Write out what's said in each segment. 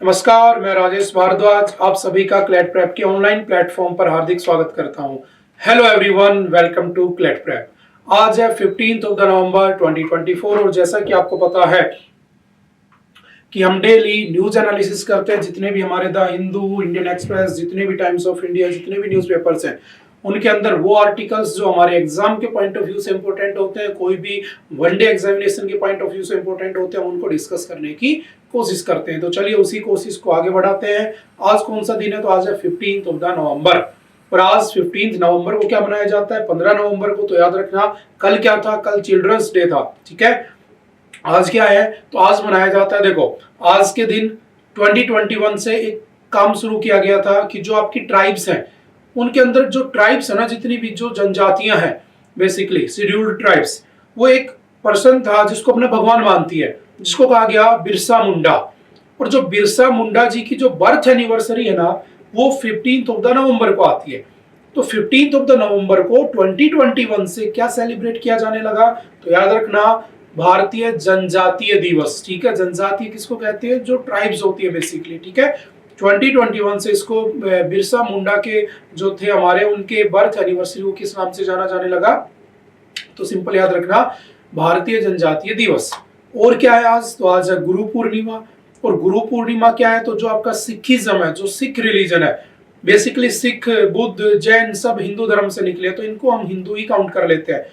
नमस्कार, मैं राजेश भारद्वाज आप सभी का क्लैट प्रेप के ऑनलाइन प्लेटफॉर्म पर हार्दिक स्वागत करता हूं। Hello everyone, welcome to CLAT prep. आज है 15 ऑफ द नवंबर 2024 और जैसा कि आपको पता है कि हम डेली न्यूज एनालिसिस करते हैं। जितने भी हमारे द हिंदू, इंडियन एक्सप्रेस, जितने भी टाइम्स ऑफ इंडिया, जितने भी न्यूज़पेपर्स हैं, उनके अंदर वो आर्टिकल्स जो हमारे एग्जाम के पॉइंट ऑफ व्यू से इंपॉर्टेंट होते हैं, कोई भी वनडे एग्जामिनेशन के पॉइंट ऑफ व्यू से इंपॉर्टेंट होते हैं, उनको डिस्कस करने की कोशिश करते हैं। तो चलिए उसी कोशिश को आगे बढ़ाते हैं। आज कौन सा दिन है? तो आज है 15 ऑफ द नवंबर। और आज 15 नवंबर को क्या मनाया जाता है? 15 नवंबर को तो याद रखना कल क्या था? कल चिल्ड्रंस डे था। ठीक है, आज क्या है? तो आज मनाया जाता है, देखो आज के दिन 2021 से एक काम शुरू किया गया था कि जो आपकी ट्राइब्स हैं उनके अंदर जो ट्राइब्स है ना, जितनी भी जो जनजातियां हैं, बेसिकली शेड्यूल्ड ट्राइब्स, वो एक पर्सन था जिसको अपने भगवान मानती है, जिसको कहा गया बिरसा मुंडा। और जो बिरसा मुंडा जी की जो बर्थ एनिवर्सरी है ना, वो 15 ऑफ द नवंबर को आती है। तो 15 ऑफ द नवंबर को 2021 से क्या सेलिब्रेट किया जाने लगा? तो याद रखना, भारतीय जनजातीय दिवस। ठीक है, जनजातीय किसको कहते हैं? जो ट्राइब्स होती है बेसिकली। ठीक है, 2021 से इसको बिरसा मुंडा के जो थे हमारे, उनके बर्थ एनिवर्सरी को किस नाम से जाना जाने लगा? तो सिंपल याद रखना, भारतीय जनजातीय दिवस। और क्या है आज? तो आज है गुरु पूर्णिमा। और गुरु पूर्णिमा क्या है? तो जो आपका सिखिज्म है, जो सिख रिलीजन है, बेसिकली सिख, बुद्ध, जैन सब हिंदू धर्म से निकले, तो इनको हम हिंदू ही काउंट कर लेते हैं।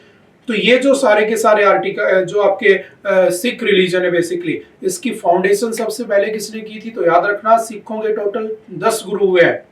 तो ये जो सारे के सारे आर्टिकल जो आपके सिख रिलीजन है, बेसिकली इसकी फाउंडेशन सबसे पहले किसने की थी? तो याद रखना, सिखों के टोटल 10 गुरु हुए हैं।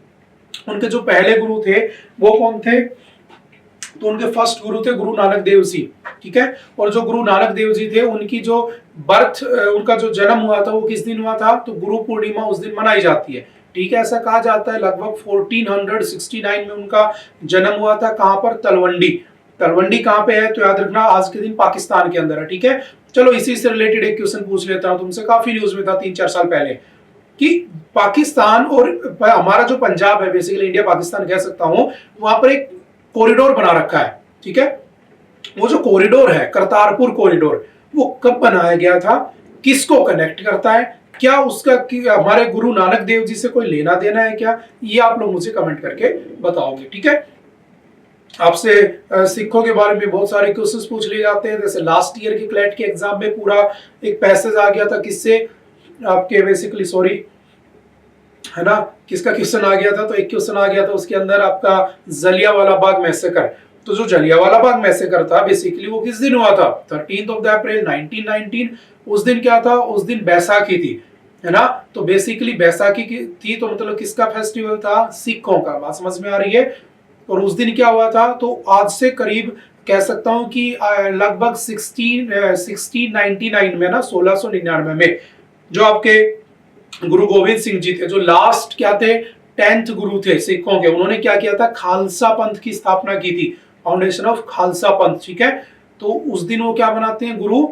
उनके जो पहले गुरु थे वो कौन थे? तो उनके फर्स्ट गुरु थे गुरु नानक देव जी। ठीक है, और जो गुरु नानक देव जी थे, उनकी जो बर्थ, उनका जो जन्म हुआ था वो किस दिन हुआ था? तो गुरु पूर्णिमा उस दिन मनाई जाती है। ठीक है, ऐसा कहा जाता है लगभग 1469 में उनका जन्म हुआ था। कहां पर? तलवंडी। तलवंडी कहां पे है? तो याद रखना, आज के दिन पाकिस्तान के अंदर है। ठीक है, चलो इसी से रिलेटेड एक क्वेश्चन पूछ लेता हूं तुमसे, काफी न्यूज में था 3-4 साल पहले, कि पाकिस्तान और हमारा जो पंजाब है, बेसिकली इंडिया पाकिस्तान कह सकता हूं, वहां पर एक कॉरिडोर बना रखा है। ठीक है, वो जो कॉरिडोर है, करतारपुर कॉरिडोर, वो कब बनाया गया था? किसको कनेक्ट करता है? क्या उसका हमारे गुरु नानक देव जी से कोई लेना देना है क्या? ये आप लोग मुझे कमेंट करके बताओगे। ठीक है, आपसे सिखों के बारे में बहुत सारे क्वेश्चंस पूछ लिए जाते हैं। जैसे लास्ट ईयर के क्लैट के एग्जाम में पूरा एक पैसेज आ गया था, किससे? आपके बेसिकली सॉरी है ना, किसका क्वेश्चन आ गया था? तो एक क्वेश्चन आ गया था उसके अंदर आपका जलियांवाला बाग मैसेकर। तो जो जलियांवाला बाग मैसेकर था, बेसिकली वो किस दिन हुआ था? 13 ऑफ द अप्रैल 1919। उस दिन क्या था? उस दिन बैसाखी थी, है ना। तो बेसिकली बैसाखी की थी, तो मतलब किसका फेस्टिवल था? सिखों का। बात समझ में आ रही है? और उस दिन क्या हुआ था? तो आज से करीब कह सकता हूं कि लगभग 1699 में ना, 1699 में जो आपके गुरु गोविंद सिंह जी थे, जो लास्ट क्या थे? 10th गुरु थे सिखों के, उन्होंने क्या किया था? खालसा पंथ की स्थापना की थी, फाउंडेशन ऑफ खालसा पंथ। ठीक है, तो उस दिन वो क्या बनाते हैं? गुरु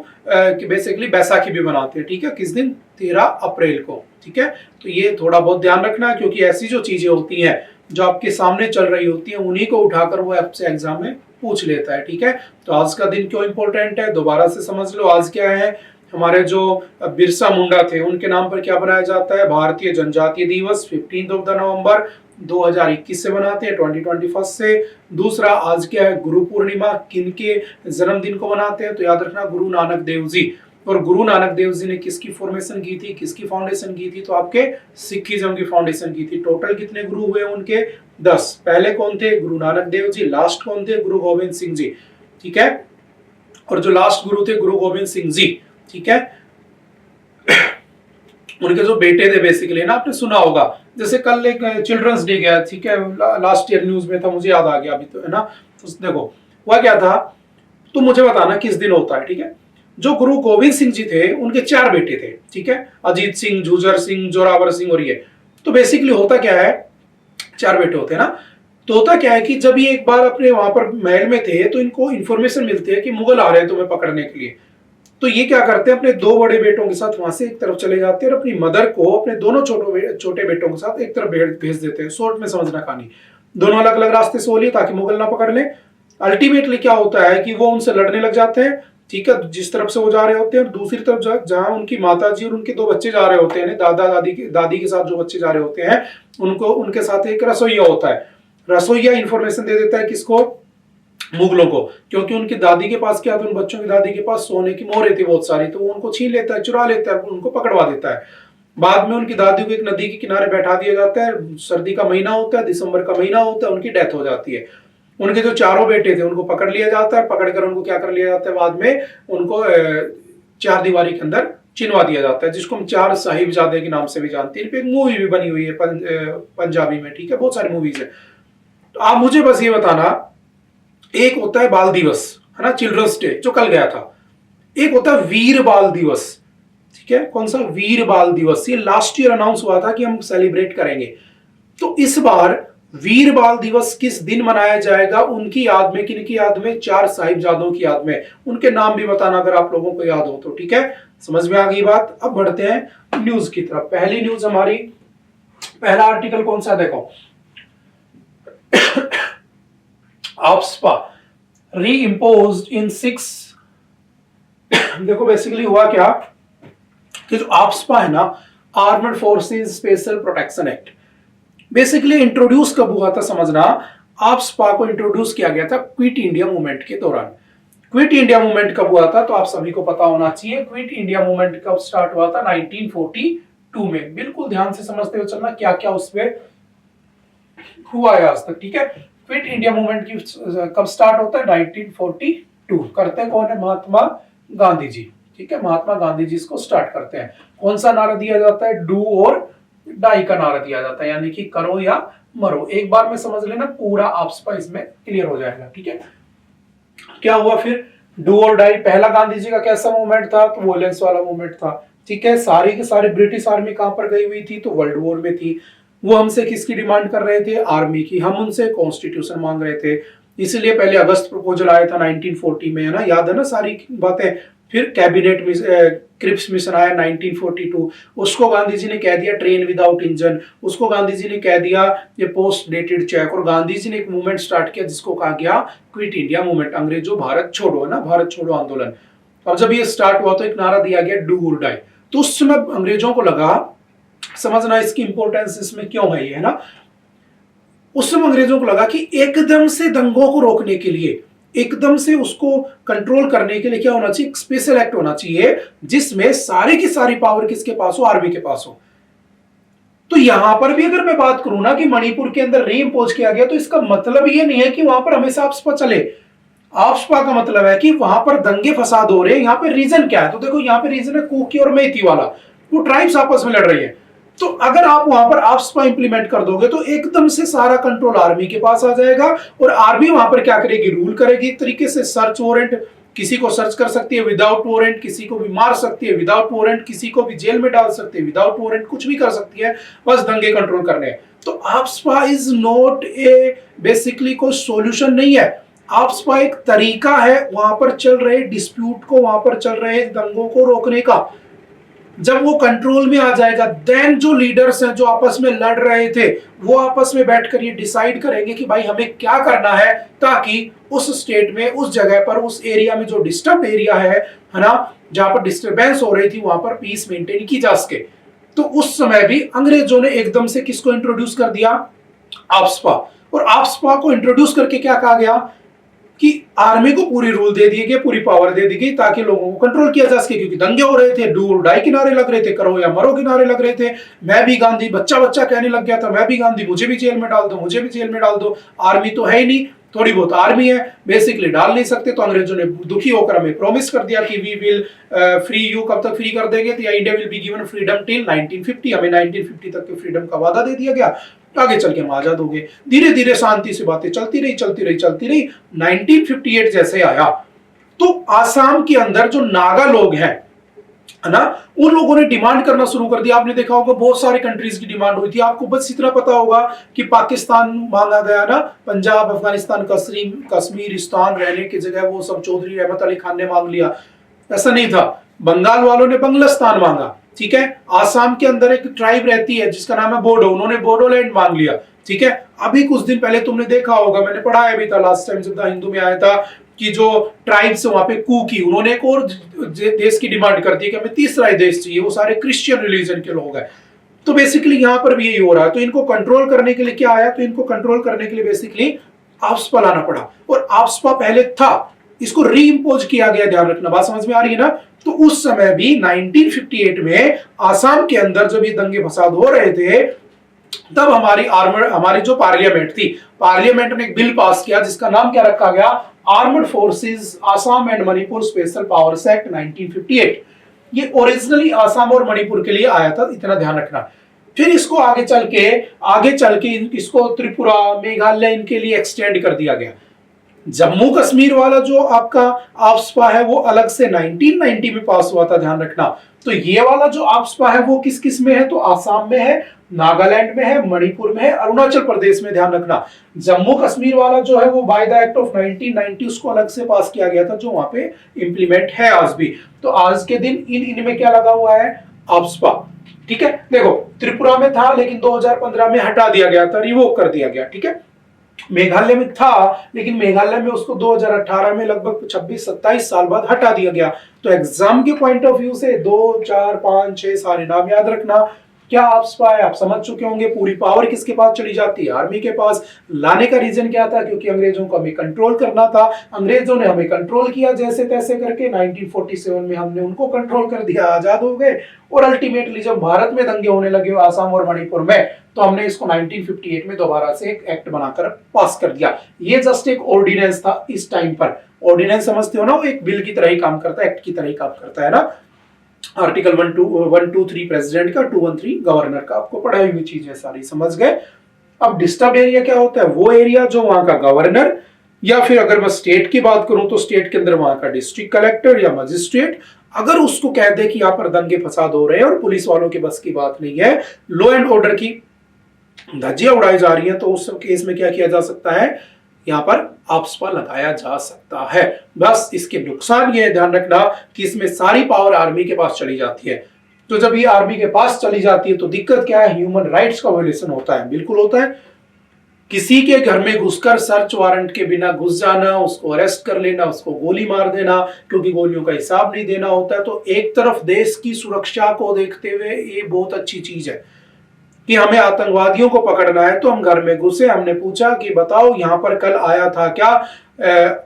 बेसिकली बैसाखी भी बनाते हैं। ठीक है, किस दिन? 13 अप्रैल को। ठीक है, तो ये थोड़ा बहुत ध्यान रखना, क्योंकि ऐसी जो चीजें होती हैं जो आपके सामने चल रही होती है, उन्हीं को उठाकर वो आपसे एग्जाम में पूछ लेता है। ठीक है, तो आज का दिन क्यों इंपॉर्टेंट है दोबारा से समझ लो। आज क्या है? हमारे जो बिरसा मुंडा थे, उनके नाम पर क्या बनाया जाता है? भारतीय जनजातीय दिवस 15 ऑफ द नवंबर 2021 से मनाते हैं, 2021 से। दूसरा, आज क्या है? गुरु पूर्णिमा। किनके जन्मदिन को मनाते हैं? तो याद रखना, गुरु नानक देव जी। और गुरु नानक देव जी ने किसकी फॉर्मेशन की थी, किसकी फाउंडेशन की थी? तो आपके सिखिज्म की फाउंडेशन की थी। टोटल कितने गुरु हुए उनके? 10। पहले कौन थे? गुरु नानक देव जी। लास्ट कौन थे? गुरु गोविंद सिंह जी। ठीक है, और जो लास्ट गुरु थे गुरु गोविंद सिंह जी। ठीक है, उनके जो बेटे थे बेसिकली ना, आपने सुना होगा, जैसे कल एक चिल्ड्रंस डे गया। ठीक है, लास्ट ईयर न्यूज में था, मुझे याद आ गया अभी, तो है ना। तो देखो हुआ क्या था, तो मुझे बताना किस दिन होता है। ठीक है, जो गुरु गोविंद सिंह जी थे, उनके 4 बेटे थे। ठीक है, अजीत सिंह, झुजर सिंह, जोरावर सिंह और ये। तो बेसिकली होता क्या है, 4 बेटे होते हैं ना। तो होता क्या है कि जब ये एक बार अपने वहां पर महल में थे, तो इनको इन्फॉर्मेशन मिलती है कि मुगल आ रहे हैं तुम्हें पकड़ने के लिए। तो ये क्या करते हैं? अपने 2 बड़े बेटों के साथ वहां से एक तरफ चले जाते हैं और अपनी मदर को अपने दोनों छोटे बेटों के साथ एक तरफ भेज देते हैं। शॉर्ट में समझना कहानी, दोनों अलग अलग रास्ते से हो लिए ताकि मुगल ना पकड़ ले। अल्टीमेटली क्या होता है कि वो उनसे लड़ने लग जाते हैं, ठीक है, जिस तरफ से वो जा रहे होते हैं, और दूसरी तरफ जहां उनकी माता जी और उनके दो बच्चे जा रहे होते हैं, दादा दादी के साथ जो बच्चे जा रहे होते हैं, उनके साथ एक रसोइया होता है। रसोइया इंफॉर्मेशन दे देता है किसको? मुगलों को, क्योंकि उनकी दादी के पास क्या था, उन बच्चों की दादी के पास सोने की मोहरें थी बहुत सारी, तो वो उनको छीन लेता है, चुरा लेता है, उनको पकड़वा देता है। बाद में उनकी दादी को एक नदी के किनारे बैठा दिया जाता है, सर्दी का महीना होता है, दिसंबर का महीना होता है, उनकी डेथ हो जाती है। उनके जो चारों बेटे थे उनको पकड़ लिया जाता है, पकड़कर उनको क्या कर लिया जाता है, बाद में उनको चार दीवारी के अंदर चिनवा दिया जाता है, जिसको हम चार साहिबजादे के नाम से भी जानते हैं। एक मूवी भी बनी हुई है पंजाबी में, ठीक है, बहुत सारी मूवीज है। तो आप मुझे बस ये बताना, एक होता है बाल दिवस, है ना, चिल्ड्रंस डे जो कल गया था, एक होता है वीर बाल दिवस, ठीक है, कौन सा? वीर बाल दिवस। ये लास्ट ईयर अनाउंस हुआ था कि हम सेलिब्रेट करेंगे, तो इस बार वीर बाल दिवस किस दिन मनाया जाएगा, उनकी याद में, किनकी याद में? चार साहिबजादों की याद में। उनके नाम भी बताना अगर आप लोगों को याद हो तो, ठीक है, समझ में आ गई बात। अब बढ़ते हैं न्यूज की तरफ। पहली न्यूज हमारी, पहला आर्टिकल कौन सा, देखो, आफ्स्पा री इम्पोज्ड इन 6। देखो बेसिकली हुआ क्या कि जो आफ्स्पा है ना, armed forces special protection act, basically introduce कब हुआ था समझना। आफ्स्पा को इंट्रोड्यूस किया गया था क्विट इंडिया मूवमेंट के दौरान। क्विट इंडिया मूवमेंट कब हुआ था तो आप सभी को पता होना चाहिए। क्विट इंडिया मूवमेंट कब स्टार्ट हुआ था? 1942 में। बिल्कुल ध्यान से समझते हुए चलना क्या क्या उसमें हुआ है आज तक, ठीक है। क्विट इंडिया मूवमेंट की कब स्टार्ट होता है? 1942। करते कौन है? महात्मा गांधी जी, ठीक है, महात्मा गांधी जी इसको स्टार्ट करते हैं। कौन सा नारा दिया जाता है? डू और डाई का नारा दिया जाता है, यानी कि करो या मरो। एक बार में समझ लेना, पूरा आफ्स्पा इसमें क्लियर हो जाएगा, ठीक है। क्या हुआ फिर? डू और डाई। पहला गांधी जी का कैसा मूवमेंट था? तो वॉयलेंस वाला मूवमेंट था, ठीक है। सारी की सारी ब्रिटिश आर्मी कहां पर गई हुई थी? तो वर्ल्ड वॉर में थी। वो हमसे किसकी डिमांड कर रहे थे? आर्मी की। हम उनसे कॉन्स्टिट्यूशन मांग रहे थे, इसलिए पहले अगस्त प्रपोजल आया था 1940 में, है ना, याद है ना सारी बातें। फिर कैबिनेट क्रिप्स मिशन आया 1942, उसको गांधी जी ने कह दिया ट्रेन विदाउट इंजन, उसको गांधी जी ने कह दिया ये पोस्ट डेटेड चेक, और गांधी जी ने एक मूवमेंट स्टार्ट किया जिसको कहा गया क्विट इंडिया मूवमेंट, अंग्रेजों भारत छोड़ो, है ना, भारत छोड़ो आंदोलन। अब जब ये स्टार्ट हुआ तो एक नारा दिया गया डू और डाई। तो उस समय अंग्रेजों को लगा, समझना इसकी इंपॉर्टेंस इसमें क्यों है ये, है ना, उस समय अंग्रेजों को लगा कि एकदम से दंगों को रोकने के लिए, एकदम से उसको कंट्रोल करने के लिए क्या होना चाहिए? स्पेशल एक्ट होना चाहिए जिसमें सारी की सारी पावर किसके पास हो? आर्मी के पास हो। तो यहां पर भी अगर मैं बात करूं ना कि मणिपुर के अंदर री इम्पोज किया गया, तो इसका मतलब ये नहीं है कि वहां पर हमेशा आफ्स्पा चले। आफ्स्पा का मतलब है कि वहां पर दंगे फसाद हो रहे हैं। यहाँ पे रीजन क्या है? तो देखो यहाँ पे रीजन है कुकी और मेथी वाला, वो ट्राइब्स आपस में लड़ रही है। तो अगर आप वहां पर आफ्स्पा इंप्लीमेंट कर दोगे तो एकदम से सारा कंट्रोल आर्मी के पास आ जाएगा, और आर्मी वहां पर क्या करेगी? रूल करेगी एक तरीके से। सर्च वारंट, किसी को सर्च कर सकती है विदाउट वारंट, किसी को भी मार सकती है विदाउट वारंट, किसी को भी जेल में डाल सकती है विदाउट वारंट, कुछ भी कर सकती है, बस दंगे कंट्रोल करने हैं। तो AFSPA is not a basically कोई सॉल्यूशन नहीं है। आफ्स्पा एक तरीका है वहां पर चल रहे डिस्प्यूट को, वहां पर चल रहे दंगों को रोकने का। जब वो कंट्रोल में आ जाएगा, देन जो लीडर्स हैं जो आपस में लड़ रहे थे, वो आपस में बैठकर ये डिसाइड करेंगे कि भाई हमें क्या करना है, ताकि उस स्टेट में, उस जगह पर, उस एरिया में जो डिस्टर्ब एरिया है ना, जहां पर डिस्टर्बेंस हो रही थी, वहां पर पीस मेंटेन की जा सके। तो उस समय भी अंग्रेजों ने एकदम से किसको इंट्रोड्यूस कर दिया? आफ्स्पा। और आफ्स्पा को इंट्रोड्यूस करके क्या कहा गया कि आर्मी को पूरी रूल दे दिए गए, पूरी पावर दे दी गई, ताकि लोगों को कंट्रोल किया जा सके, क्योंकि दंगे हो रहे थे, डू और डाई किनारे लग रहे थे, करो या मरो किनारे लग रहे थे। मैं भी गांधी, बच्चा बच्चा कहने लग गया था मैं भी गांधी, मुझे भी जेल में डाल दो, मुझे भी जेल में डाल दो। आर्मी तो है ही नहीं, थोड़ी बहुत आर्मी है, बेसिकली डाल नहीं सकते। तो अंग्रेजों ने दुखी होकर हमें प्रॉमिस कर दिया कि वी विल फ्री यू। कब तक फ्री कर देंगे? तो India will be given freedom till 1950। हमें 1950 तक के फ्रीडम का वादा दे दिया गया, आगे चल के हम आजाद हो गए। धीरे धीरे शांति से बातें चलती रही, चलती रही, चलती रही। 1958 जैसे आया तो आसाम के अंदर जो नागा लोग हैं, है ना, उन लोगों ने डिमांड करना शुरू कर दिया। आपने देखा होगा बहुत सारे कंट्रीज की डिमांड हुई थी। आपको बस इतना पता होगा कि पाकिस्तान मांगा गया ना, पंजाब, अफगानिस्तान, कश्मीरिस्तान रहने की जगह वो सब चौधरी रहमत अली खान ने मांग लिया। ऐसा नहीं था। बंगाल वालों ने बंगलास्तान मांगा, ठीक है। आसाम के अंदर एक ट्राइब रहती है जिसका नाम है बोडो, उन्होंने बोडोलैंड मांग लिया, ठीक है। अभी कुछ दिन पहले तुमने देखा होगा, मैंने पढ़ाया भी था लास्ट टाइम जब द हिंदू में आया था, कि जो ट्राइब्स वहां पे कू की, उन्होंने एक और देश की डिमांड कर दी कि हमें तीसरा ही देश चाहिए, वो सारे क्रिश्चियन रिलीजन के लोग हैं। तो बेसिकली यहां पर भी यही हो रहा है। तो इनको कंट्रोल करने के लिए क्या आया, तो इनको कंट्रोल करने के लिए बेसिकली आफ्सपा लाना पड़ा। और आफ्सपा पहले था, इसको री इम्पोज किया गया, ध्यान रखना, बात समझ में आ रही है ना। तो उस समय भी 1958 में आसाम के अंदर जब ये दंगे फसाद हो रहे थे, तब हमारी जो पार्लियामेंट थी, पार्लियामेंट ने एक बिल पास किया जिसका नाम क्या रखा गया, armed forces Assam and Manipur special powers act 1958। ये ओरिजिनली आसाम और मणिपुर के लिए आया था, इतना ध्यान रखना। फिर इसको आगे चल के इसको त्रिपुरा, मेघालय, इनके लिए एक्सटेंड कर दिया गया। जम्मू कश्मीर वाला जो आपका आफ्सपा है वो अलग से 1990 में पास हुआ था, ध्यान रखना। तो ये वाला जो आफ्सपा है वो किस किस में है, तो आसाम में है, नागालैंड में है, मणिपुर में है, अरुणाचल प्रदेश में, ध्यान रखना। जम्मू कश्मीर वाला जो है वो बाय द एक्ट ऑफ 1990 उसको अलग से पास किया गया था, जो वहां पे इंप्लीमेंट है आज भी। तो आज के दिन इनमें क्या लगा हुआ है, आफ्सपा। ठीक है, देखो त्रिपुरा में था लेकिन 2015 में हटा दिया गया था, रिवोक कर दिया गया। ठीक है, मेघालय में था लेकिन मेघालय में उसको 2018 में लगभग 26-27 साल बाद हटा दिया गया। तो एग्जाम के पॉइंट ऑफ व्यू से 2, 4, 5, 6 सारे नाम याद रखना। क्या आफ्सपा है, आप समझ चुके होंगे। पूरी पावर किसके पास चली जाती है, आर्मी के पास। लाने का रीजन क्या था, क्योंकि अंग्रेजों को हमें कंट्रोल करना था। अंग्रेजों ने हमें कंट्रोल किया जैसे तैसे करके, 1947 में हमने उनको कंट्रोल कर दिया, आजाद हो गए। और अल्टीमेटली जब भारत में दंगे होने लगे आसाम और मणिपुर में, तो हमने इसको 1958 में दोबारा से एक एक्ट बनाकर पास कर दिया। ये जस्ट एक ऑर्डिनेंस था इस टाइम पर। ऑर्डिनेंस समझते हो ना, वो एक बिल की तरह ही काम करता है, एक्ट की तरह ही काम करता है ना। आर्टिकल 123 प्रेसिडेंट का, 213 गवर्नर का, आपको पढ़ाई हुई चीजें सारी समझ गए। अब डिस्टर्ब एरिया क्या होता है, वो एरिया जो वहां का गवर्नर, या फिर अगर मैं स्टेट की बात करूं तो स्टेट के अंदर वहां का डिस्ट्रिक्ट कलेक्टर या मजिस्ट्रेट, अगर उसको कह दे कि यहाँ पर दंगे फसाद हो रहे हैं और पुलिस वालों के बस की बात नहीं है, लॉ एंड ऑर्डर की धज्जियां उड़ाई जा रही हैं, तो उस केस में क्या किया जा सकता है, यहाँ पर आफ्सपा लगाया जा सकता है। बस इसके नुकसान ये ध्यान रखना कि इसमें सारी पावर आर्मी के पास चली जाती है। तो जब ये आर्मी के पास चली जाती है तो दिक्कत क्या है, ह्यूमन राइट्स का वायलेशन होता है, बिल्कुल होता है। किसी के घर में घुसकर सर्च वारंट के बिना घुस जाना, उसको अरेस्ट कर लेना, उसको गोली मार देना, क्योंकि गोलियों का हिसाब नहीं देना होता है। तो एक तरफ देश की सुरक्षा को देखते हुए ये बहुत अच्छी चीज है कि हमें आतंकवादियों को पकड़ना है, तो हम घर में घुसे, हमने पूछा कि बताओ यहाँ पर कल आया था क्या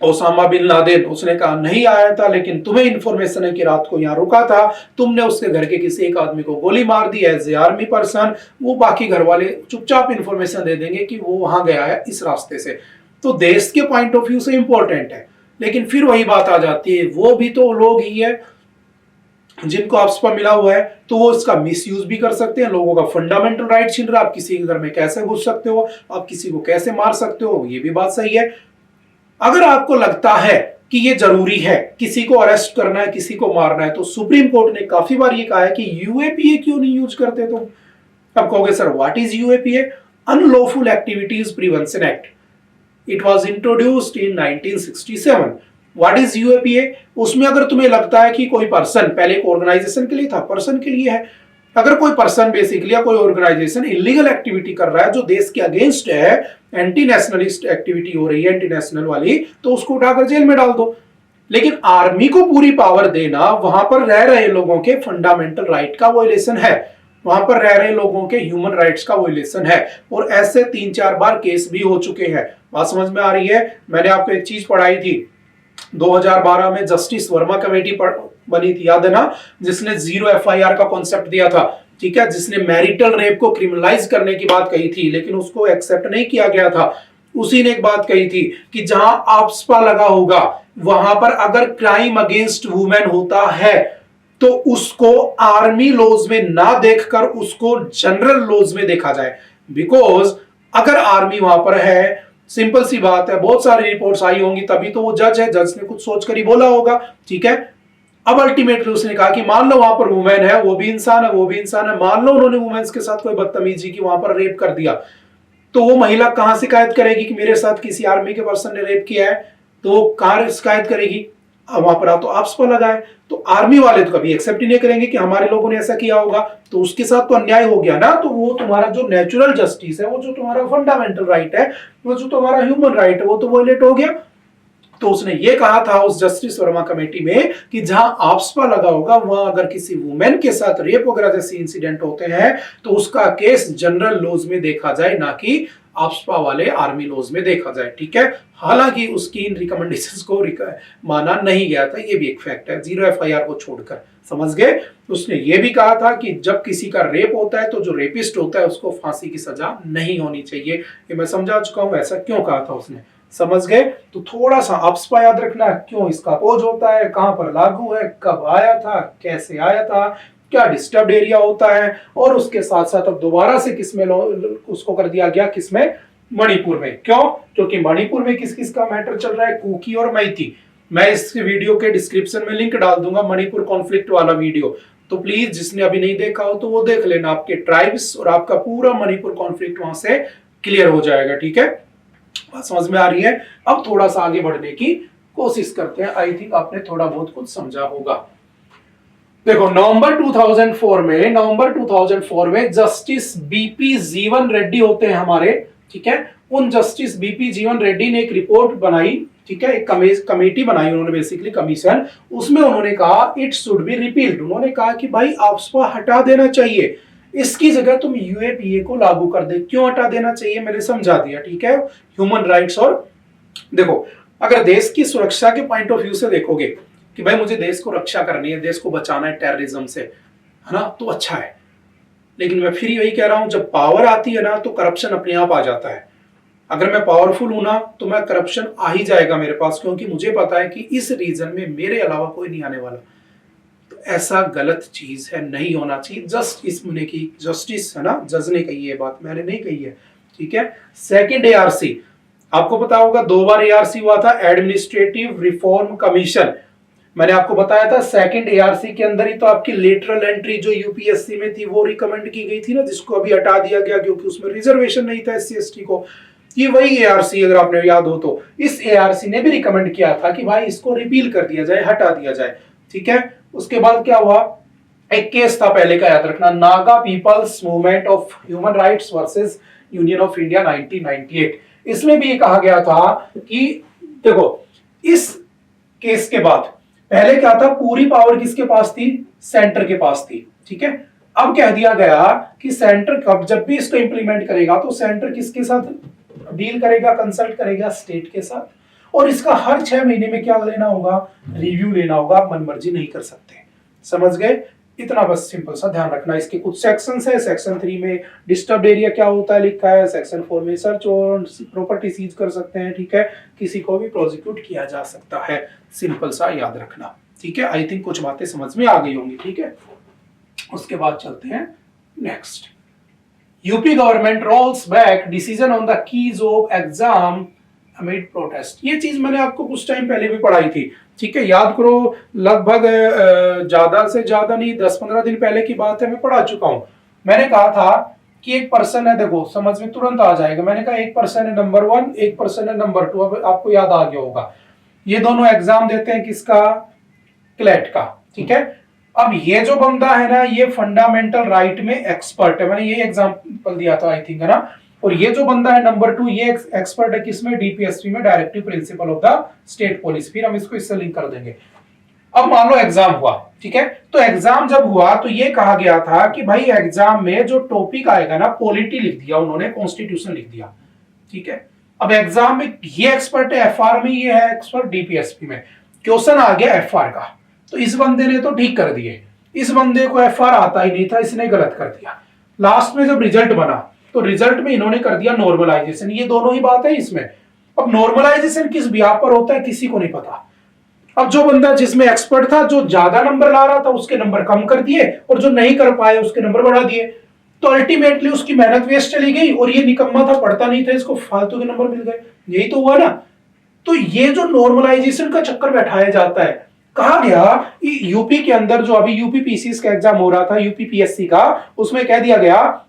ओसामा बिन लादेन, उसने कहा नहीं आया था, लेकिन तुम्हें इंफॉर्मेशन है कि रात को यहाँ रुका था, तुमने उसके घर के किसी एक आदमी को गोली मार दी एज ए आर्मी पर्सन, वो बाकी घर वाले चुपचाप इंफॉर्मेशन दे देंगे कि वो वहां गया है इस रास्ते से। तो देश के पॉइंट ऑफ व्यू से इंपॉर्टेंट है। लेकिन फिर वही बात आ जाती है, वो भी तो लोग ही है जिनको आफ्सपा मिला हुआ है, तो वो इसका मिसयूज भी कर सकते हैं। लोगों का फंडामेंटल राइट छीन रहा है, आप किसी के घर में कैसे घुस सकते हो, आप किसी को कैसे मार सकते हो, ये भी बात सही है। अगर आपको लगता है कि ये जरूरी है, किसी को अरेस्ट करना है, किसी को मारना है, तो सुप्रीम कोर्ट ने काफी बार ये कहा है कि यूएपीए क्यों नहीं यूज करते तुम। अब कहोगे sir what is UAPA, unlawful activities prevention act, it was introduced in 1967। What is UAPA, उसमें अगर तुम्हें लगता है कि कोई पर्सन, पहले एक ऑर्गेनाइजेशन के लिए था, पर्सन के लिए है, अगर कोई पर्सन बेसिकली या कोई ऑर्गेनाइजेशन इलीगल एक्टिविटी कर रहा है जो देश के अगेंस्ट है, एंटी नेशनलिस्ट एक्टिविटी हो रही है एंटी नेशनल वाली, तो उसको उठाकर जेल में डाल दो। लेकिन आर्मी को पूरी पावर देना वहां पर रह रहे लोगों के फंडामेंटल राइट का वायलेशन है, वहां पर रह रहे लोगों के ह्यूमन राइट्स का वायलेशन है। और ऐसे 3-4 बार केस भी हो चुके हैं। बात समझ में आ रही है। मैंने आपको एक चीज पढ़ाई थी 2012 में, जस्टिस वर्मा कमेटी बनी थी, याद है ना, जिसने 0 एफआईआर का कॉन्सेप्ट दिया था। ठीक है, जिसने मैरिटल रेप को क्रिमिनलाइज करने की बात कही थी, लेकिन उसको एक्सेप्ट नहीं किया गया था। उसी ने एक बात कही थी कि जहां आफ्सपा लगा होगा वहां पर अगर क्राइम अगेंस्ट वुमेन होता है तो उसको आर्मी लॉज में ना देखकर उसको जनरल लॉज में देखा जाए। बिकॉज अगर आर्मी वहां पर है, सिंपल सी बात है, बहुत सारी रिपोर्ट्स आई होंगी, तभी तो वो जज है, जज ने कुछ सोचकर ही बोला होगा। ठीक है, अब अल्टीमेटली उसने कहा कि मान लो वहां पर वुमेन है, वो भी इंसान है, वो भी इंसान है, मान लो उन्होंने वुमेन्स के साथ कोई बदतमीजी की, वहां पर रेप कर दिया, तो वो महिला कहां शिकायत करेगी कि मेरे साथ किसी आर्मी के पर्सन ने रेप किया है, तो वो कहां शिकायत करेगी, वहां पर तो आफ्सपा लगा है। तो आर्मी वाले तो कभी एक्सेप्ट ही नहीं करेंगे कि हमारे लोगों ने ऐसा किया होगा, तो उसके साथ तो अन्याय हो गया ना। तो वो तुम्हारा जो नेचुरल जस्टिस है, वो जो तुम्हारा फंडामेंटल राइट है, वो जो तुम्हारा ह्यूमन राइट है, वो तो वायलेट हो गया। तो उसने ये कहा था उस जस्टिस वर्मा कमेटी में कि जहां आपस्पा लगा होगा वहां अगर किसी वुमेन के साथ रेप वगैरह जैसे इंसिडेंट होते हैं तो उसका केस जनरल लॉज में देखा जाए, ना कि आपस्पा वाले आर्मी लॉज में देखा जाए। ठीक है, हालांकि उसकी इन रिकमेंडेशंस को माना नहीं गया था, ये भी एक फैक्ट है, 0 FIR को छोड़कर, समझ गए। उसने ये भी कहा था कि जब किसी का रेप होता है तो जो रेपिस्ट होता है उसको फांसी की सजा नहीं होनी चाहिए। ये मैं समझा चुका हूं ऐसा क्यों कहा था उसने, समझ गए। तो थोड़ा सा आपस्पा याद रखना, क्यों इसका अपोज होता है, कहां पर लागू है, कब आया था, कैसे आया था, क्या डिस्टर्ब्ड एरिया होता है, और उसके साथ साथ अब दोबारा से किसमें उसको कर दिया गया, किसमें, मणिपुर में। क्यों? क्योंकि मणिपुर में किस किस का मैटर चल रहा है, कुकी और मैती। मैं इस वीडियो के डिस्क्रिप्शन में लिंक डाल दूंगा, मणिपुर कॉन्फ्लिक्ट वाला वीडियो, तो प्लीज जिसने अभी नहीं देखा हो तो वो देख लेना, आपके ट्राइब्स और आपका पूरा मणिपुर कॉन्फ्लिक्ट वहां से क्लियर हो जाएगा। ठीक है, बात समझ में आ रही है। अब थोड़ा सा आगे बढ़ने की कोशिश करते हैं, आई थिंक आपने थोड़ा बहुत कुछ समझा होगा। देखो नवंबर 2004 में जस्टिस बीपी जीवन रेड्डी होते हैं हमारे, ठीक है, उन जस्टिस बीपी जीवन रेड्डी ने एक रिपोर्ट बनाई, ठीक है, एक कमेटी बनाई उन्होंने, बेसिकली कमीशन। उसमें उन्होंने कहा इट शुड बी रिपील्ड। उन्होंने कहा कि भाई आपस्पा हटा देना चाहिए, इसकी जगह तुम यूएपीए को लागू कर दे। क्यों हटा देना चाहिए मैंने समझा दिया, ठीक है। ह्यूमन राइट्स, और देखो अगर देश की सुरक्षा के पॉइंट ऑफ व्यू से देखोगे कि भाई मुझे देश को रक्षा करनी है, देश को बचाना है टेररिज्म से, है ना, तो अच्छा है। लेकिन मैं फिर यही कह रहा हूं, जब पावर आती है ना तो करप्शन अपने आप आ जाता है। अगर मैं पावरफुल हूं ना तो मैं करप्शन आ ही जाएगा मेरे पास, क्योंकि मुझे पता है कि इस रीजन में मेरे अलावा कोई नहीं आने वाला। तो ऐसा गलत चीज है, नहीं होना चाहिए। जस्ट इसने की जस्टिस है ना, जज ने कही है बात, मैंने नहीं कही है, ठीक है। सेकंड एआरसी, आपको पता होगा 2 बार एआरसी हुआ था, एडमिनिस्ट्रेटिव रिफॉर्म कमीशन। मैंने आपको बताया था सेकंड एआरसी के अंदर ही तो आपकी लेटरल एंट्री जो यूपीएससी में थी वो रिकमेंड की गई थी ना, जिसको अभी हटा दिया गया क्योंकि उसमें रिजर्वेशन नहीं था एससी एसटी को। ये वही एआरसी, अगर आपने याद हो तो, इस एआरसी ने भी रिकमेंड किया था कि भाई इसको रिपील कर दिया जाए, हटा दिया जाए, ठीक है। उसके बाद क्या हुआ, एक केस था पहले का, याद रखना, Naga people's movement of human rights versus union of India 1998। इसमें भी ये कहा गया था कि देखो इस केस के बाद पहले क्या था, पूरी पावर किसके पास थी, सेंटर के पास थी, ठीक है। अब कह दिया गया कि सेंटर कब जब भी इसको इंप्लीमेंट करेगा तो सेंटर किसके साथ डील करेगा, कंसल्ट करेगा, स्टेट के साथ, और इसका हर 6 महीने में क्या लेना होगा, रिव्यू लेना होगा, आप मनमर्जी नहीं कर सकते, समझ गए। इतना बस सिंपल सा ध्यान रखना। इसके कुछ सेक्शंस है, सेक्शन 3 में डिस्टर्ब्ड एरिया क्या होता है लिखा है, सेक्शन 4 में सर्च और प्रॉपर्टी सीज कर सकते हैं, ठीक है, किसी को भी प्रोसिक्यूट किया जा सकता है, सिंपल सा याद रखना, ठीक है। आई थिंक कुछ बातें समझ में आ गई होंगी, ठीक है। उसके बाद चलते हैं next. UP government rolls back decision on the keys of exam amid protest. ये चीज मैंने आपको कुछ टाइम पहले भी पढ़ाई थी, ठीक है, याद करो, लगभग ज्यादा से ज्यादा नहीं 10-15 दिन पहले की बात है, मैं पढ़ा चुका हूं। मैंने कहा था कि एक पर्सन है, देखो समझ में तुरंत आ जाएगा, मैंने कहा एक पर्सन है नंबर 1, एक पर्सन है नंबर 2, अब आपको याद आ गया होगा। ये दोनों एग्जाम देते हैं किसका, क्लैट का, ठीक है। अब ये जो बंदा है ना, ये फंडामेंटल राइट में एक्सपर्ट है, मैंने ये एग्जांपल दिया था आई थिंक, है ना। और ये जो बंदा है नंबर 2, ये एक्सपर्ट है किसमें, डीपीएसपी में, directive principle of the state police. फिर हम इसको इससे लिंक कर देंगे। अब मान लो एग्जाम हुआ, ठीक है, तो एग्जाम जब हुआ तो ये कहा गया था कि भाई एग्जाम में जो टॉपिक आएगा ना, पॉलिटी लिख दिया उन्होंने, कॉन्स्टिट्यूशन लिख दिया, ठीक है। अब एग्जाम में ये एक्सपर्ट है एफआर में, ये है एक्सपर्ट डीपीएसपी में, क्वेश्चन आ गया एफआर का, तो इस बंदे ने तो ठीक कर दिए, इस बंदे को एफआर आता ही नहीं था, इसने गलत कर दिया। लास्ट में जब रिजल्ट बना तो रिजल्ट में इन्होंने कर दिया नॉर्मलाइजेशन, ये दोनों ही बात है इसमें। अब नॉर्मलाइजेशन किस बिहाफ पर होता है किसी को नहीं पता। अब जो बंदा जिसमें एक्सपर्ट था, जो ज्यादा नंबर ला रहा था, उसके नंबर कम कर दिए, और जो नहीं कर पाए उसके नंबर बढ़ा दिए, तो अल्टीमेटली उसकी मेहनत वेस्ट चली गई, और ये निकम्मा था, पढ़ता नहीं था, इसको फालतू के नंबर मिल गए। यही तो हुआ ना। तो ये जो नॉर्मलाइजेशन का चक्कर बैठाया जाता है, कहा गया यूपी के अंदर जो अभी यूपी पीसीएस का एग्जाम हो रहा था, यूपी पीएससी का, उसमें कह दिया गया,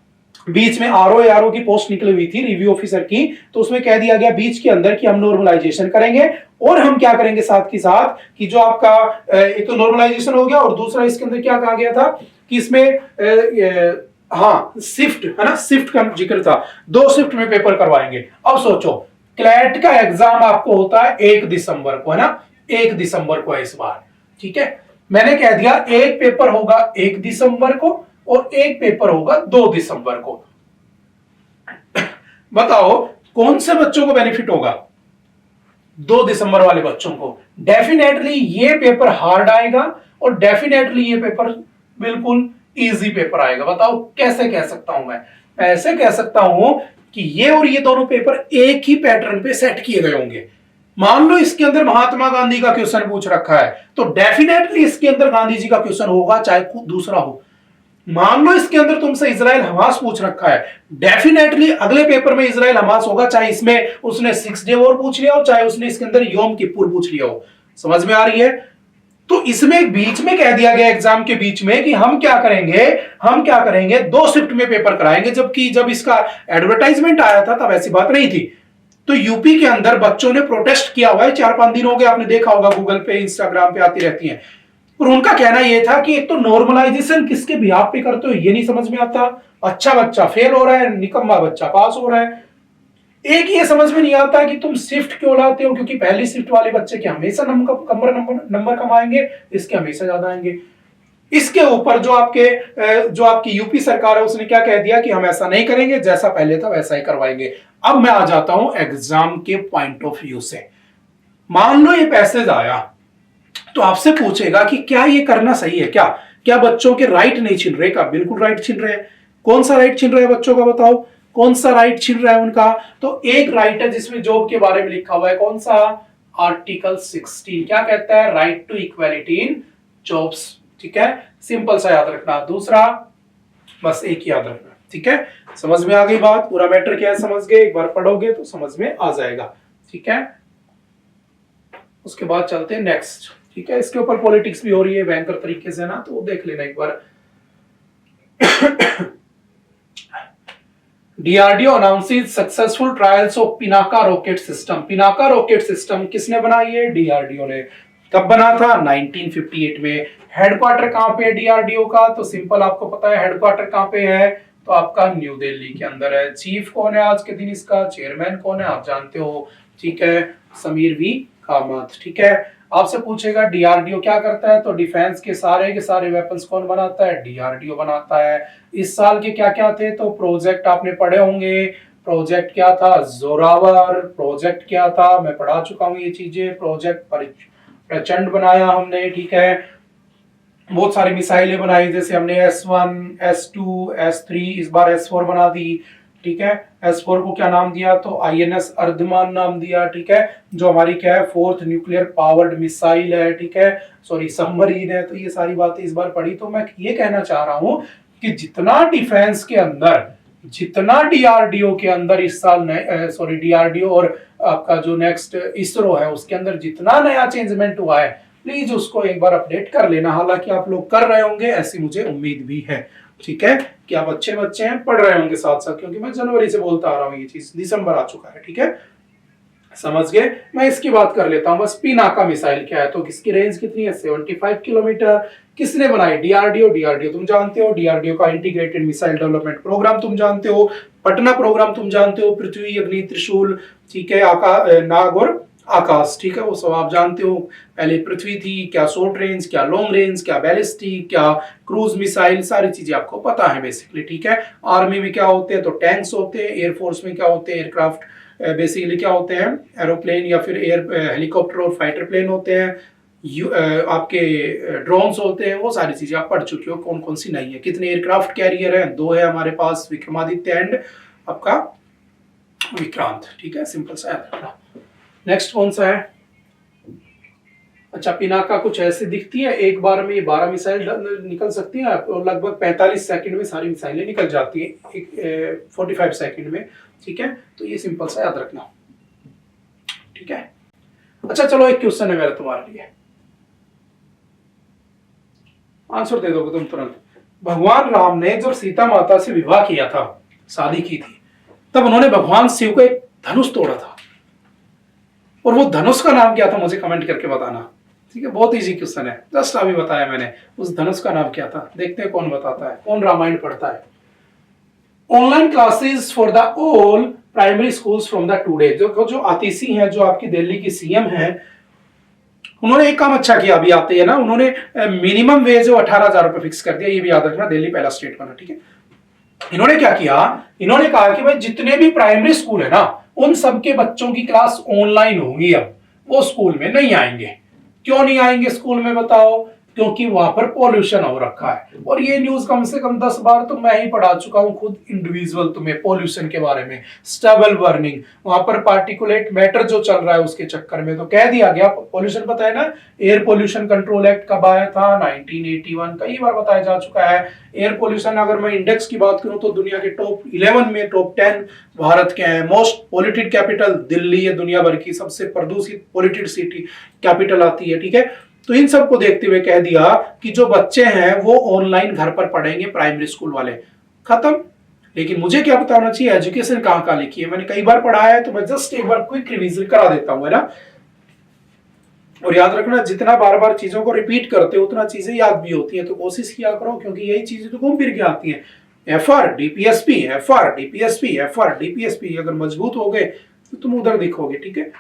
बीच में आरओ की पोस्ट निकली हुई थी रिव्यू ऑफिसर की, तो उसमें कह दिया गया बीच के अंदर कि हम नॉर्मलाइजेशन करेंगे, और हम क्या करेंगे साथ की साथ कि जो आपका एक तो नॉर्मलाइजेशन हो गया, और दूसरा इसके अंदर क्या कहा गया था कि इसमें हाँ शिफ्ट, है ना, शिफ्ट का जिक्र था, 2 शिफ्ट में पेपर करवाएंगे। अब सोचो क्लैट का एग्जाम आपको होता है 1 दिसंबर को, है ना, 1 दिसंबर को है इस बार। ठीक है, मैंने कह दिया एक पेपर होगा 1 दिसंबर को और एक पेपर होगा 2 दिसंबर को। बताओ कौन से बच्चों को बेनिफिट होगा? 2 दिसंबर वाले बच्चों को। डेफिनेटली ये पेपर हार्ड आएगा और डेफिनेटली ये पेपर बिल्कुल इजी पेपर आएगा। बताओ कैसे कह सकता हूं मैं? ऐसे कह सकता हूं कि ये और ये दोनों पेपर एक ही पैटर्न पे सेट किए गए होंगे। मान लो इसके अंदर महात्मा गांधी का क्वेश्चन पूछ रखा है तो डेफिनेटली इसके अंदर गांधी जी का क्वेश्चन होगा, चाहे दूसरा हो। मान लो इसके अंदर तुमसे इजराइल हमास पूछ रखा है, डेफिनेटली अगले पेपर में इजराइल हमास होगा, चाहे इसमें उसने 6 डे वॉर पूछ लिया हो, चाहे उसने इसके अंदर योम किप्पुर पूछ लिया हो। समझ में आ रही है? तो इसमें बीच में कह दिया गया एग्जाम के बीच में कि हम क्या करेंगे 2 शिफ्ट में पेपर कराएंगे, जबकि जब इसका एडवर्टाइजमेंट आया था तब ऐसी बात नहीं थी। तो यूपी के अंदर बच्चों ने प्रोटेस्ट किया हुआ है, 4-5 दिन हो गए, आपने देखा होगा गूगल पे इंस्टाग्राम पे आती रहती हैं। और उनका कहना यह था कि एक तो नॉर्मलाइजेशन किसके बिहाफ पे करते हो ये नहीं समझ में आता, अच्छा बच्चा फेल हो रहा है, निकम्मा बच्चा पास हो रहा है। एक ये समझ में नहीं आता कि तुम शिफ्ट क्यों लाते हो, क्योंकि पहली शिफ्ट वाले बच्चे के हमेशा नंबर कम आएंगे, इसके हमेशा ज्यादा आएंगे। इसके ऊपर जो आपकी यूपी सरकार है उसने क्या कह दिया कि हम ऐसा नहीं करेंगे, जैसा पहले था वैसा ही करवाएंगे। अब मैं आ जाता हूं एग्जाम के पॉइंट ऑफ व्यू से। मान लो ये पैसेज आया तो आपसे पूछेगा कि क्या ये करना सही है, क्या बच्चों के राइट नहीं छीन रहे? का बिल्कुल राइट छीन रहे हैं। कौन सा राइट छीन रहे हैं बच्चों का? बताओ कौन सा राइट छीन रहा है उनका? तो एक राइट है जिसमें जॉब के बारे में लिखा हुआ है, कौन सा? आर्टिकल 16 क्या कहता है? Right to equality in jobs. ठीक है, सिंपल सा याद रखना। दूसरा बस एक ही याद रखना। ठीक है, समझ में आ गई बात? पूरा मैटर क्या है समझ गए? एक बार पढ़ोगे तो समझ में आ जाएगा। ठीक है, उसके बाद चलते हैं नेक्स्ट। ठीक है, इसके ऊपर पॉलिटिक्स भी हो रही है भयंकर तरीके से ना, तो वो देख लेना एक बार। DRDO announces successful trials of Pinaka rocket system. Pinaka rocket system किसने बनाई है? डीआरडीओ ने। कब बना था? 1958 में। हेडक्वार्टर कहां पे है डीआरडीओ का? तो सिंपल आपको पता है हेडक्वार्टर कहां पे है, तो आपका न्यू दिल्ली के अंदर है। चीफ कौन है आज के दिन इसका? चेयरमैन कौन है आप जानते हो। ठीक है, समीर वी कामत। ठीक है, आपसे पूछेगा डीआरडीओ क्या करता है, तो डिफेंस के सारे वेपन्स कौन बनाता है? डीआरडीओ बनाता है। इस साल के क्या क्या थे, तो प्रोजेक्ट आपने पढ़े होंगे। प्रोजेक्ट क्या था? जोरावर। प्रोजेक्ट क्या था? मैं पढ़ा चुका हूं ये चीजें। प्रोजेक्ट प्रचंड बनाया हमने। ठीक है, बहुत सारी मिसाइलें बनाई, जैसे हमने S1, S2, S3, इस बार S4 बना दी। ठीक है, S4 को क्या नाम दिया, तो INS अर्धमान नाम दिया। ठीक है, जो हमारी क्या है 4th न्यूक्लियर पावर्ड मिसाइल है। ठीक है, सॉरी सबमरीन है। तो ये सारी बातें इस बार पढ़ी। तो मैं ये कहना चाह रहा हूं कि जितना डिफेंस के अंदर, जितना डीआरडीओ के अंदर इस साल डीआरडीओ और आपका जो नेक्स्ट इसरो है उसके अंदर जितना नया चेंजमेंट हुआ है, प्लीज उसको एक बार अपडेट कर लेना। हालांकि आप लोग कर रहे होंगे ऐसी मुझे उम्मीद भी है। ठीक है, कि आप अच्छे बच्चे हैं, पढ़ रहे होंगे साथ साथ, क्योंकि मैं जनवरी से बोलता आ रहा हूँ, ये चीज दिसंबर आ चुका है। ठीक है, समझ गए? मैं इसकी बात कर लेता हूं बस। पिनाका मिसाइल क्या है, तो किसकी रेंज कितनी है? 75 किलोमीटर। किसने बनाई? डीआरडीओ। डीआरडीओ तुम जानते हो, डीआरडीओ का इंटीग्रेटेड मिसाइल डेवलपमेंट प्रोग्राम तुम जानते हो, पटना प्रोग्राम तुम जानते हो, पृथ्वी, अग्नि, त्रिशूल, ठीक है, नाग और आकाश। ठीक है, वो सब आप जानते हो। पहले पृथ्वी थी, क्या शॉर्ट रेंज, क्या लॉन्ग रेंज, क्या बैलिस्टिक, क्या क्रूज मिसाइल, सारी चीजें आपको पता है बेसिकली। ठीक है, आर्मी में क्या होते हैं, तो टैंक्स होते हैं। एयरफोर्स में क्या होते हैं? एयरक्राफ्ट बेसिकली क्या होते हैं? एरोप्लेन या फिर हेलीकॉप्टर और फाइटर प्लेन होते हैं। आपके ड्रोन्स होते हैं। वो सारी चीजें आप पढ़ चुके हो, कौन कौन सी नहीं है। कितने एयरक्राफ्ट कैरियर हैं? 2 है हमारे पास, विक्रमादित्य एंड आपका विक्रांत। ठीक है, सिंपल सा याद रखना। नेक्स्ट कौन सा है? अच्छा, पिनाका कुछ ऐसे दिखती है, एक बार में ये 12 मिसाइल निकल सकती है और लगभग 45 सेकंड में सारी मिसाइलें निकल जाती है, 45 सेकंड में। ठीक है, तो ये सिंपल सा याद रखना। ठीक है, अच्छा चलो एक क्वेश्चन है मेरा तुम्हारे लिए, आंसर दे दोगे तुम तुरंत। भगवान राम ने जब सीता माता से विवाह किया था, शादी की थी, तब उन्होंने भगवान शिव को एक धनुष तोड़ा था, और वो धनुष का नाम क्या था? मुझे कमेंट करके बताना। ठीक है, बहुत इजी क्वेश्चन है, जस्ट अभी बताया मैंने। उस धनुष का नाम क्या था? देखते हैं कौन बताता है, कौन रामायण पढ़ता है। Online classes for the all primary schools from the today. जो आतिशी हैं, जो आपकी दिल्ली की सीएम हैं, उन्होंने एक काम अच्छा किया। अभी आते हैं ना, उन्होंने मिनिमम वेज 18,000 रुपए फिक्स कर दिया। ये भी याद रखना, दिल्ली पहला स्टेट बना, ठीक है। इन्होंने क्या किया, इन्होंने कहा कि भाई जितने भी प्राइमरी स्कूल है ना, उन सबके बच्चों की क्लास ऑनलाइन होगी। अब वो स्कूल में नहीं आएंगे। क्यों नहीं आएंगे स्कूल में, बताओ? क्योंकि वहां पर पॉल्यूशन हो रखा है। और ये न्यूज कम से कम 10 बार तो मैं ही पढ़ा चुका हूं खुद इंडिविजुअल तुम्हें, पॉल्यूशन के बारे में, स्टबल बर्निंग, वहां पर पार्टिकुलेट मैटर जो चल रहा है उसके चक्कर में। तो कह दिया गया पॉल्यूशन, पता है ना, एयर पॉल्यूशन कंट्रोल एक्ट कब आया था? 1981। कई बार बताया जा चुका है। एयर पॉल्यूशन, अगर मैं इंडेक्स की बात करूं तो दुनिया के टॉप 11 में टॉप 10 भारत के हैं। मोस्ट पॉल्यूटेड कैपिटल दिल्ली है, दुनिया भर की सबसे प्रदूषित पॉल्यूटेड सिटी कैपिटल आती है, ठीक है। तो इन सब को देखते हुए कह दिया कि जो बच्चे हैं वो ऑनलाइन घर पर पढ़ेंगे, प्राइमरी स्कूल वाले, खत्म। लेकिन मुझे क्या पता होना चाहिए एजुकेशन कहां लिखी है। मैंने कई बार पढ़ा है, तो मैं जस्ट एक बार क्विक रिवीजन करा देता हूं, है ना। और याद रखना, जितना बार बार चीजों को रिपीट करते हो उतना चीजें याद भी होती हैं। तो कोशिश किया करो, क्योंकि यही चीजें तो घूम फिर के आती हैं। FR DPSP, FR DPSP, FR DPSP, अगर मजबूत हो गए तो तुम उधर दिखोगे, ठीक है।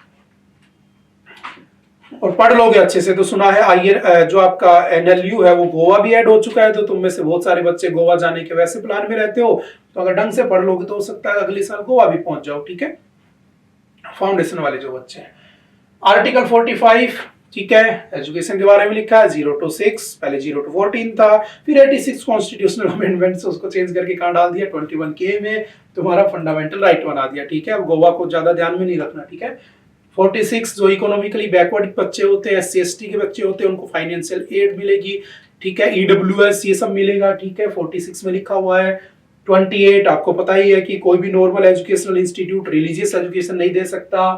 और पढ़ लोगे अच्छे से। तो सुना है आई जो आपका एनएलयू है वो गोवा भी ऐड हो चुका है। तो तुम में से बहुत सारे बच्चे गोवा जाने के वैसे प्लान में रहते हो, तो अगर ढंग से पढ़ लोगे तो हो सकता है अगले साल गोवा भी पहुंच जाओ, ठीक है। फाउंडेशन वाले जो बच्चे हैं। आर्टिकल 45, ठीक है, एजुकेशन के बारे में लिखा है 0 to 6, पहले 0 to 14 था, फिर 86 कॉन्स्टिट्यूशनल अमेंडमेंट से उसको चेंज करके कहां डाल दिया, 21K में तुम्हारा फंडामेंटल राइट बना दिया, ठीक है। अब गोवा को ज्यादा ध्यान में नहीं रखना, ठीक है। 46, जो इकोनॉमिकली बैकवर्ड बच्चे होते हैं, SC/ST के बच्चे होते हैं, उनको फाइनेंशियल एड मिलेगी, ठीक है। EWS ये सब मिलेगा, ठीक है, 46 में लिखा हुआ है। 28, आपको पता ही है कि कोई भी normal educational institute religious education नहीं दे सकता।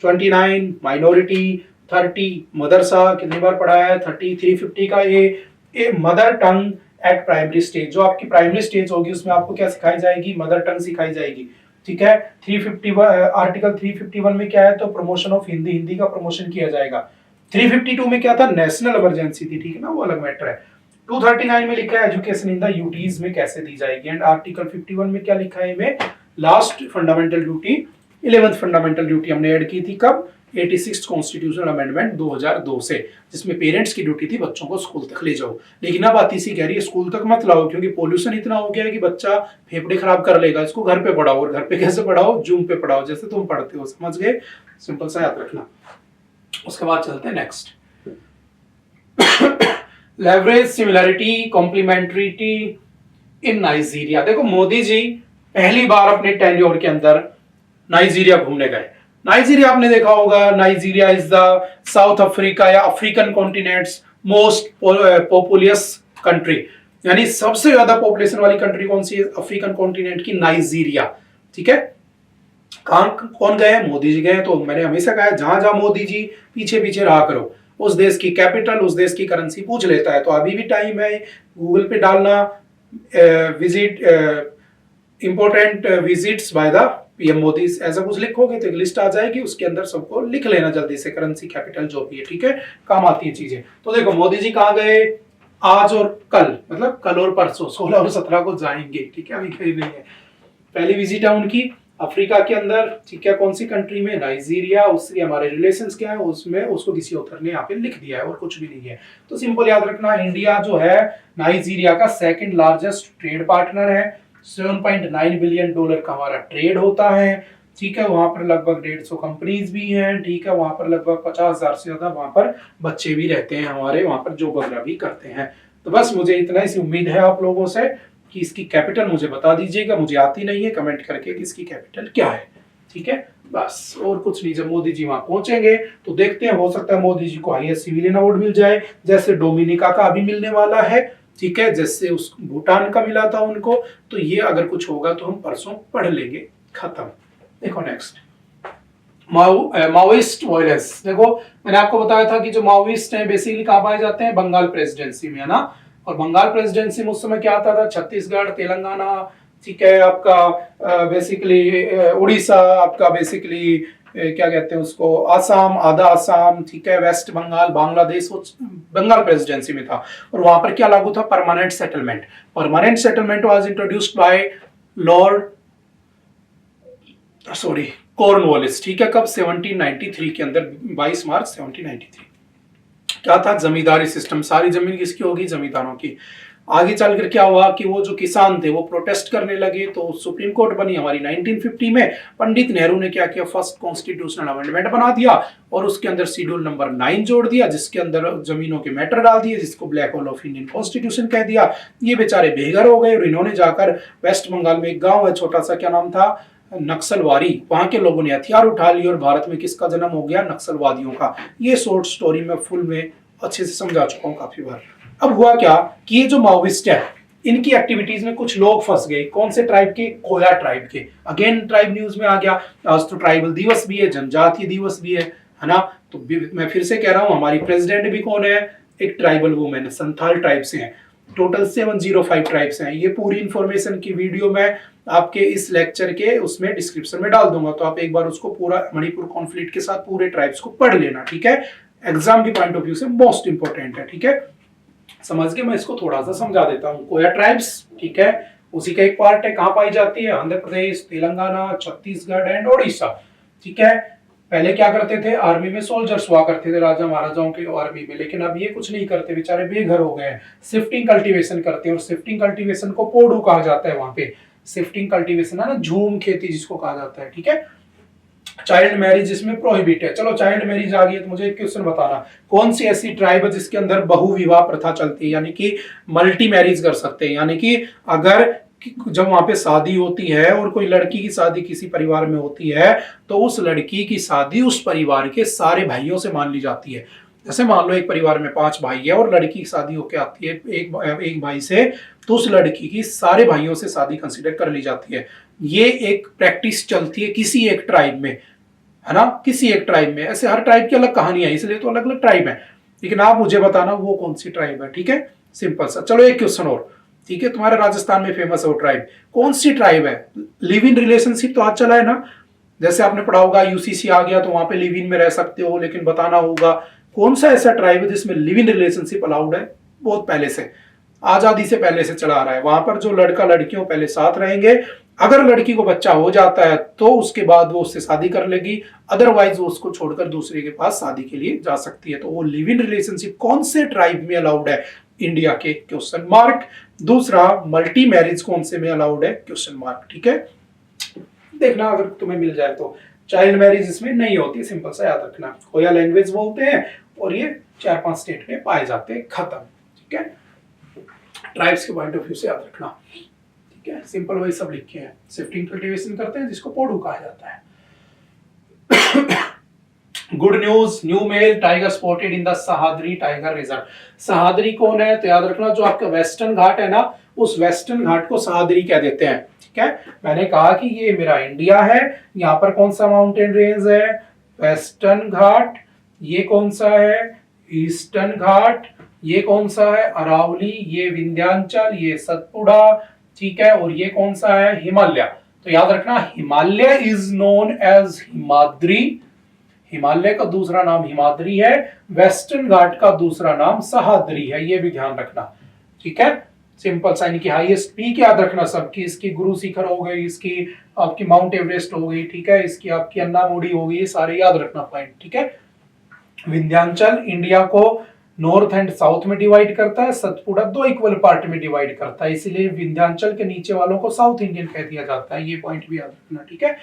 29, माइनॉरिटी। 30, मदरसा, कितनी बार पढ़ा है, 30, 350 का ये mother tongue eight primary stage. जो आपकी प्राइमरी स्टेज होगी उसमें आपको क्या सिखाई जाएगी? मदर टंग सिखाई जाएगी, ठीक है। 351, आर्टिकल 351 में क्या है? तो प्रमोशन ऑफ हिंदी, हिंदी का प्रमोशन किया जाएगा। 352 में क्या था? नेशनल इमरजेंसी थी, ठीक है ना, वो अलग मैटर है। 239 में लिखा है एजुकेशन इन द यूटीज में कैसे दी जाएगी। एंड आर्टिकल 51 में क्या लिखा है? में last fundamental duty, 11th fundamental duty हमने ऐड की थी कब? 86 कॉन्स्टिट्यूशनल अमेंडमेंट 2002 से, जिसमें पेरेंट्स की ड्यूटी थी बच्चों को स्कूल तक ले जाओ। लेकिन अब आतिशी कह रही है स्कूल तक मत लाओ, क्योंकि पोल्यूशन इतना हो गया है कि बच्चा फेफड़े खराब कर लेगा। इसको घर पे पढ़ाओ। और घर पे कैसे पढ़ाओ? जूम पे पढ़ाओ, जैसे तुम पढ़ते हो, समझ गए? सिंपल सा याद रखना। उसके बाद चलते हैं नेक्स्ट। लेवरेज सिमिलरिटी कॉम्प्लीमेंट्रिटी इन नाइजीरिया। देखो, मोदी जी पहली बार अपने टेन्योर के अंदर नाइजीरिया घूमने गए। नाइजीरिया आपने देखा होगा, Nigeria is the South Africa या African continent's most populous country, यानी सबसे ज्यादा पॉपुलेशन वाली कंट्री कौन सी है अफ्रीकन कॉन्टिनेंट की? नाइजीरिया, ठीक है। कौन गए? मोदी जी गए। तो मैंने हमेशा कहा जहां जहां मोदी जी पीछे पीछे रहा करो, उस देश की कैपिटल, उस देश की करेंसी पूछ लेता है। तो अभी भी टाइम है, गूगल पे डालना visit important visits by the PM Modi, ऐसा कुछ लिखोगे तो एक लिस्ट आ जाएगी, उसके अंदर सबको लिख लेना जल्दी से, करेंसी, कैपिटल जो भी है, ठीक है, काम आती है चीजें। तो देखो मोदी जी कहाँ गए? आज और कल, मतलब कल और परसों 16 और 17 को जाएंगे, ठीक है, अभी कहीं नहीं है। पहली विजिट है उनकी अफ्रीका के अंदर, ठीक है। कौन सी कंट्री में? नाइजीरिया। उससे हमारे रिलेशंस क्या है उसमें, उसको किसी ऑथर ने यहाँ पे लिख दिया है और कुछ भी नहीं है। तो सिंपल याद रखना, इंडिया जो है नाइजीरिया का सेकंड लार्जेस्ट ट्रेड पार्टनर है। $7.9 बिलियन का हमारा ट्रेड होता है, ठीक है। वहां पर लगभग 150 कंपनीज भी हैं, ठीक है। वहां पर लगभग 50,000 से ज्यादा वहां पर बच्चे भी रहते हैं हमारे, वहां पर जॉब वगैरह भी करते हैं। तो बस मुझे इतना ही उम्मीद है आप लोगों से कि इसकी कैपिटल मुझे बता दीजिएगा, मुझे आती नहीं है, कमेंट करके कि इसकी कैपिटल क्या है, ठीक है। बस और कुछ नहीं। जब मोदी जी वहां पहुंचेंगे तो देखते हैं, हो सकता है मोदी जी को हाईएस्ट सिविलियन अवार्ड मिल जाए, जैसे डोमिनिका का अभी मिलने वाला है, ठीक है, जैसे उस भूटान का मिला था उनको। तो ये अगर कुछ होगा तो हम परसों पढ़ लेंगे, खत्म। देखो नेक्स्ट, माओइस्ट वायलेंस। देखो मैंने आपको बताया था कि जो माओइस्ट हैं बेसिकली कहाँ पाए जाते हैं? बंगाल प्रेसिडेंसी में, है ना। और बंगाल प्रेसिडेंसी में उस समय क्या आता था? छत्तीसगढ़, तेलंगाना, ठीक है, आपका बेसिकली उड़ीसा, आपका बेसिकली क्या कहते हैं उसको, आसाम, आधा आसाम, ठीक है, वेस्ट बंगाल, बांग्लादेश, बंगाल प्रेसिडेंसी में था। और वहां पर क्या लागू था? Permanent settlement. Permanent settlement was introduced by Lord sorry, Cornwallis, ठीक है, कब 1793 के अंदर, 22 मार्च 1793। क्या था, जमींदारी सिस्टम, सारी जमीन किसकी होगी, जमींदारों की। आगे चलकर क्या हुआ कि वो जो किसान थे वो प्रोटेस्ट करने लगे, तो सुप्रीम कोर्ट बनी हमारी 1950 में। पंडित नेहरू ने क्या किया, फर्स्ट कॉन्स्टिट्यूशनल अमेंडमेंट बना दिया और उसके अंदर शेड्यूल नंबर 9 जोड़ दिया, जिसके अंदर जमीनों के मैटर डाल दिए, जिसको black hole of Indian constitution कह दिया। ये बेचारे बेघर हो गए और इन्होंने जाकर वेस्ट बंगाल में एक गाँव है छोटा सा, क्या नाम था, नक्सलवारी, वहां के लोगों ने हथियार उठा लिए और भारत में किसका जन्म हो गया, नक्सलवादियों का। ये शॉर्ट स्टोरी मैं फुल में अच्छे से समझा चुका हूं काफी बार। अब हुआ क्या कि ये जो माओविस्ट है, इनकी एक्टिविटीज में कुछ लोग फंस गए। कौन से ट्राइब के, कोया ट्राइब के। अगेन ट्राइब न्यूज में आ गया। आज तो ट्राइबल दिवस भी है, जनजातीय दिवस भी है ना। तो मैं फिर से कह रहा हूं, हमारी प्रेसिडेंट भी कौन है, एक ट्राइबल वुमेन है, संथाल ट्राइब से है। टोटल 705 ट्राइब्स हैं। ये पूरी इंफॉर्मेशन की वीडियो मैं आपके इस लेक्चर के उसमें डिस्क्रिप्शन में डाल दूंगा, तो आप एक बार उसको पूरा मणिपुर कॉन्फ्लिक्ट के साथ पूरे ट्राइब्स को पढ़ लेना, ठीक है। एग्जाम के पॉइंट ऑफ व्यू से मोस्ट इंपोर्टेंट है, ठीक है। समझ के मैं इसको थोड़ा सा समझा देता हूँ। कोया ट्राइब्स, ठीक है, उसी का एक पार्ट है। कहाँ पाई जाती है, आंध्र प्रदेश, तेलंगाना, छत्तीसगढ़ एंड ओडिशा, ठीक है। पहले क्या करते थे, आर्मी में सोल्जर्स हुआ करते थे, राजा महाराजाओं की आर्मी में, लेकिन अब ये कुछ नहीं करते, बेचारे बेघर हो गए हैं। शिफ्टिंग कल्टीवेशन करते हैं, और शिफ्टिंग कल्टीवेशन को पोडू कहा जाता है वहां पे। शिफ्टिंग कल्टीवेशन है ना, झूम खेती जिसको कहा जाता है, ठीक है। चाइल्ड मैरिज इसमें प्रोहिबिट है। चलो चाइल्ड मैरिज आ गई है, तो मुझे एक क्वेश्चन बताना, कौन सी ऐसी ट्राइब है जिसके अंदर बहु विवाह प्रथा चलती है, यानी कि मल्टी मैरिज कर सकते हैं। यानी कि अगर जब वहां पे शादी होती है और कोई लड़की की शादी किसी परिवार में होती है, तो उस लड़की की शादी उस परिवार के सारे भाइयों से मान ली जाती है। जैसे मान लो एक परिवार में 5 भाई है और लड़की की शादी होके आती है एक भाई से, तो उस लड़की की सारे भाइयों से शादी कंसिडर कर ली जाती है। ये एक प्रैक्टिस चलती है किसी एक ट्राइब में, है ना, किसी एक ट्राइब में। ऐसे हर ट्राइब की अलग कहानी है, इसलिए तो अलग अलग ट्राइब है, लेकिन आप मुझे बताना वो कौन सी ट्राइब है, ठीक है। सिंपल सा। चलो एक क्वेश्चन और, ठीक है। तुम्हारे राजस्थान में फेमस है वो ट्राइब, कौन सी ट्राइब है। लिव इन रिलेशनशिप तो आज चला है ना, जैसे आपने पढ़ा होगा यूसीसी आ गया तो वहां पे लिव इन में रह सकते हो, लेकिन बताना होगा कौन सा ऐसा ट्राइब है जिसमें लिव इन रिलेशनशिप अलाउड है। बहुत पहले से, आजादी से पहले से चला आ रहा है। वहां पर जो लड़का लड़कियों पहले साथ रहेंगे, अगर लड़की को बच्चा हो जाता है तो उसके बाद वो उससे शादी कर लेगी, अदरवाइज वो उसको छोड़कर दूसरे के पास शादी के लिए जा सकती है। तो वो लिव इन रिलेशनशिप कौन से ट्राइब में अलाउड है, इंडिया के, क्वेश्चन मार्क। दूसरा, मल्टी मैरिज कौन से में अलाउड है, क्वेश्चन मार्क, ठीक है। देखना अगर तुम्हें मिल जाए तो। चाइल्ड मैरिज इसमें नहीं होती, सिंपल सा याद रखना। कोया लैंग्वेज बोलते हैं और ये 4-5 स्टेट में पाए जाते हैं, खत्म, ठीक है। ट्राइब्स के पॉइंट ऑफ व्यू से याद रखना, ठीक है। सिंपल वही सब लिखे हैं। शिफ्टिंग कल्टीवेशन करते हैं जिसको पोडू कहा जाता है। Good news, new male tiger spotted in the Sahyadri tiger reserve. Sahyadri कौन है, तो याद रखना जो आपका वेस्टर्न घाट है ना, उस वेस्टर्न घाट को सहादरी कह देते हैं, ठीक है। मैंने कहा कि ये मेरा इंडिया है, यहाँ पर कौन सा माउंटेन रेंज है, वेस्टर्न घाट। ये कौन सा है, ईस्टर्न घाट। ये कौन सा है, अरावली। ये विंध्याचल, ये सतपुड़ा, ठीक है। और ये कौन सा है, हिमालय। तो याद रखना, Himalaya is known as Himadri. Himalaya का दूसरा नाम हिमाद्री है, वेस्टर्न घाट का दूसरा नाम सहाद्री है, ये भी ध्यान रखना, ठीक है। सिंपल सा, यानी कि हाईएस्ट पीक याद रखना सबकी, इसकी गुरु शिखर हो गई, इसकी आपकी माउंट एवरेस्ट हो गई, ठीक है। इसकी आपकी अन्नामुडी हो गई, ये सारे याद रखना पॉइंट, ठीक है। विंध्याचल इंडिया को नॉर्थ एंड साउथ में डिवाइड करता है, सतपुड़ा 2 इक्वल पार्ट में डिवाइड करता है, इसलिए विंध्याचल के नीचे वालों को साउथ इंडियन कह दिया जाता है, ये पॉइंट भी याद रखना, ठीक है।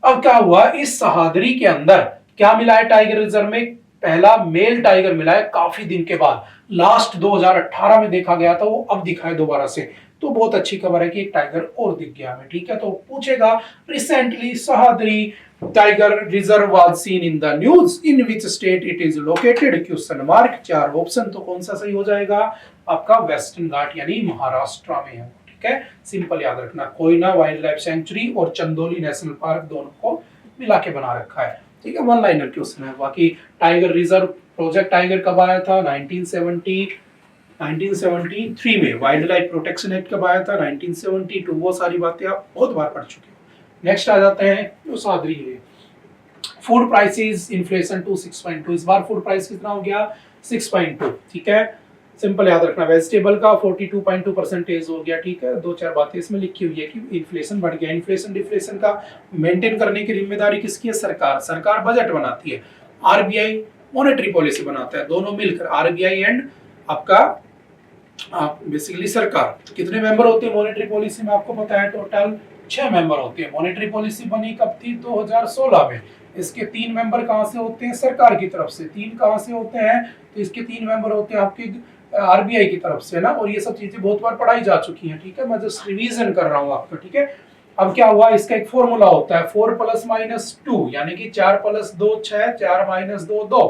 अब क्या हुआ, इस सहादरी के अंदर क्या मिला है, टाइगर रिजर्व में पहला मेल टाइगर मिला है काफी दिन के बाद। लास्ट 2018 में देखा गया था, वो अब दिखा है दोबारा से, तो बहुत अच्छी खबर है कि एक टाइगर और दिख गया हमें, ठीक है। तो पूछेगा, recently Sahyadri tiger reserve was seen in the news, in which state it is located, question mark. 4 option, तो कौन सा सही हो जाएगा आपका, वेस्टर्न घाट यानी महाराष्ट्र में है, ठीक है। सिंपल याद रखना, कोयना वाइल्ड लाइफ सेंचुरी और चंदोली नेशनल पार्क दोनों को मिला के बना रखा है, ठीक है। 1 लाइनर क्वेश्चन है। बाकी टाइगर रिजर्व प्रोजेक्ट टाइगर कब आया था, 1973 में। वाइल्ड लाइफ प्रोटेक्शन एक्ट कब आया था, 1972। वो सारी बातें आप बहुत बार पढ़ चुके हो। नेक्स्ट आ जाते हैं जो सादरी है, फूड प्राइसेस इन्फ्लेशन टू 6.2। इस बार फूड प्राइस कितना हो गया, 6.2, ठीक है। सिंपल याद रखना। वेजिटेबल का 42.2% हो गया, ठीक है। दो चार बातें इसमें लिखी हुई है कि इन्फ्लेशन बढ़ गया। इन्फ्लेशन डिफ्लेशन का मेंटेन करने की जिम्मेदारी किसकी है? सरकार। सरकार बजट बनाती है, आरबीआई मॉनेटरी पॉलिसी बनाता है, दोनों मिलकर, आरबीआई एंड आपका बेसिकली सरकार। कितने मेंबर होते हैं मॉनेटरी पॉलिसी में? आपको पता है टोटल 6 मेंबर होते हैं। मॉनेटरी पॉलिसी बनी कब थी? 2016 में। इसके 3 मेंबर कहां से होते हैं? सरकार की तरफ से। 3 कहां से होते हैं? तो इसके 3 मेंबर होते हैं आपके आरबीआई की तरफ से ना। और ये सब चीजें बहुत बार पढ़ाई जा चुकी हैं, ठीक है। मैं जस्ट रिवीजन कर रहा हूँ आपका, ठीक है। अब क्या हुआ, इसका एक फॉर्मूला होता है 4 + -2, यानी कि 4 + 2 6, 4 - 2 2।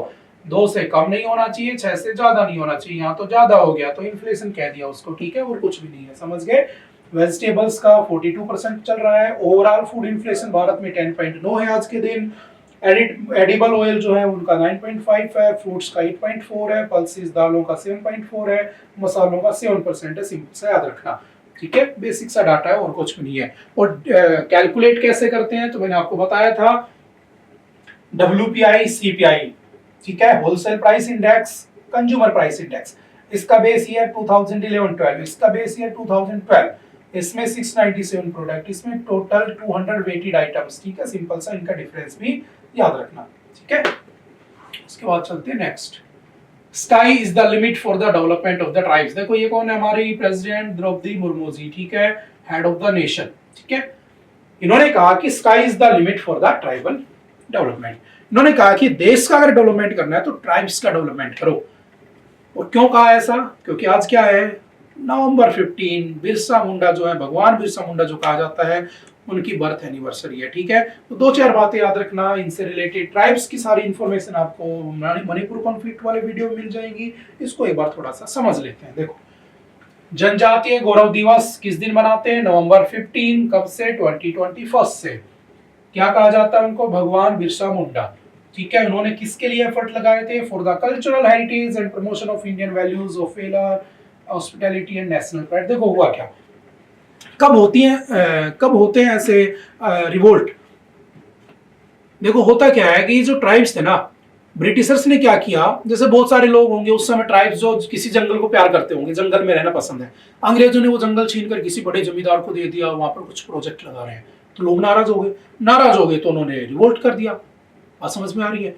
2 से कम नहीं होना चाहिए, 6 से ज्यादा नहीं होना चाहिए। यहाँ तो ज्यादा हो गया तो इन्फ्लेशन कह दिया उसको, ठीक है। और कुछ भी नहीं है, समझ गए। वेजिटेबल्स का 42% चल रहा है। ओवरऑल फूड इन्फ्लेशन भारत में 10.9 है आज के दिन। एडिबल ऑयल जो है उनका 9.5 है, फ्रूट्स का 8.4 है, पल्सेस दालों का 7.4 है, मसालों का 7% है। सिंपल से याद रखना, ठीक है। बेसिक सा डाटा है और कुछ भी नहीं है। और कैलकुलेट कैसे करते हैं तो मैंने आपको बताया था, WPI CPI, ठीक है। Wholesale price index, consumer price index. इसका बेस ईयर 2011-12, इसका बेस ईयर 2012। इसमें 697 प्रोडक्ट, इसमें टोटल 200 वेटेड आइटम्स, ठीक है। सिंपल सा इनका डिफरेंस भी याद रखना, ठीक है। उसके बाद चलते हैं next. Sky is the limit for the development of the tribes. देखो ये कौन है? हमारी प्रेसिडेंट द्रौपदी मुर्मू जी, ठीक है, हेड ऑफ द नेशन, ठीक है। इन्होंने कहा कि sky is the limit for the tribal development. इन्होंने कहा कि देश का अगर डेवलपमेंट करना है तो ट्राइब्स का डेवलपमेंट करो। और क्यों कहा ऐसा? क्योंकि आज क्या है, नवंबर 15 बिरसा मुंडा जो है, भगवान बिरसा मुंडा जो कहा जाता है, उनकी बर्थ एनिवर्सरी है, ठीक है। तो दो चार बातें याद रखना इनसे रिलेटेड। ट्राइब्स की सारी इंफॉर्मेशन आपको मणिपुर कॉन्फ्लिक्ट वाले वीडियो में मिल जाएगी। इसको एक बार थोड़ा सा समझ लेते हैं। देखो, जनजातीय गौरव दिवस किस दिन मनाते हैं? नवंबर 15। कब से? 2021 से। क्या कहा जाता है उनको? भगवान बिरसा मुंडा, ठीक है। उन्होंने किसके लिए एफर्ट लगाए थे? For the cultural heritage and promotion of Indian values of velar, hospitality and national pride. देखो हुआ क्या, कब होते हैं ऐसे रिवोल्ट? देखो होता क्या है कि जो ट्राइब्स थे ना, ब्रिटिशर्स ने क्या किया, जैसे बहुत सारे लोग होंगे उस समय ट्राइब्स जो किसी जंगल को प्यार करते होंगे, जंगल में रहना पसंद है, अंग्रेजों ने वो जंगल छीनकर किसी बड़े जमींदार को दे दिया, वहां पर कुछ प्रोजेक्ट लगा रहे हैं, तो लोग नाराज हो गए तो उन्होंने रिवोल्ट कर दिया। बात समझ में आ रही है?